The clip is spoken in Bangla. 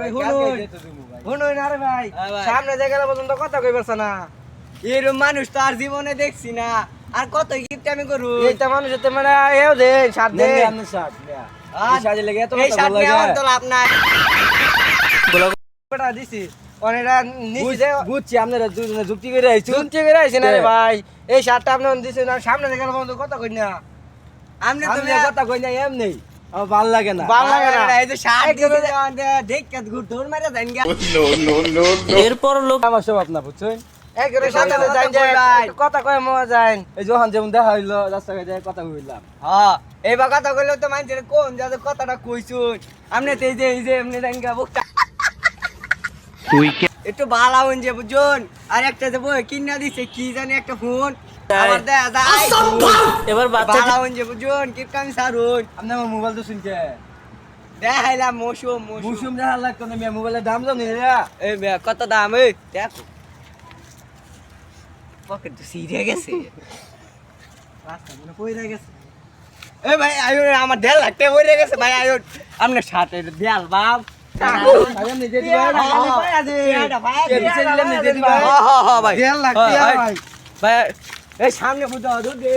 ভাই হুনুন আরে ভাই সামনে জায়গা পর্যন্ত কথা কই পারছ না এরকম মানুষ তো আর জীবনে দেখছি না আর কত গিফট আমি করু এইটা মানুষ তো মানে এও দে সাত দে আপনি শার্ট এই শাড়ি লেগে এত এই শার্ট নিয়ে আমার তো লাভ নাই বেটা দিছি অনেকটা নিচে দে বুঝছি আপনারা দুজনে যুক্তি করে আইছো চুনচে করে আইছেন আরে ভাই এই শার্টটা আপনি দিছেন আর সামনে জায়গা পর্যন্ত কথা কই না আমনে তুমি তুমি কথা কই না এমনি আমার ভাল লাগে না ভাল লাগে না এই যে শার্ট দিছে দেখ কত ঘুর দৌড় মারা দেন গা এরপর লোক আমার স্বভাব না বুঝছেন একরে সাথে কথা যাই কই ভাই। কথা কয় মজা যায় এই যখন যেমন দেখা হইলো রাস্তায় যায় কথা কইলাম হ্যাঁ এইবার কথা কইলে তো মানছে কোন যাতে কথাটা কইছুন আমনে তো এই যে এমনি দেন গা বুকটা তুই একটু ভালো হন যে বুঝুন আর একটা যে বই কিনা দিছে কি জানি একটা ফোন আমার দেখা যায় এবার বাচ্চা ভালো হন যে বুঝুন কি কাম সারুন আপনি আমার মোবাইল তো শুনছে দেখাইলাম মৌসুম মুসুম দেখা লাগতো না মোবাইলের দাম জানি না এই মেয়ে কত দাম এই দেখো পকেট তো সিরিয়ে গেছে রাস্তা মনে পড়ে গেছে এই ভাই আয়ো আমার 1.5 লাখ টাকা পড়ে গেছে ভাই আয়ো আপনার সাথে দেয়াল বাপ আমি নিজে দিবা ভাই 1.5 লাখ টাকা ভাই ভাই এই সামনে বুঝা দে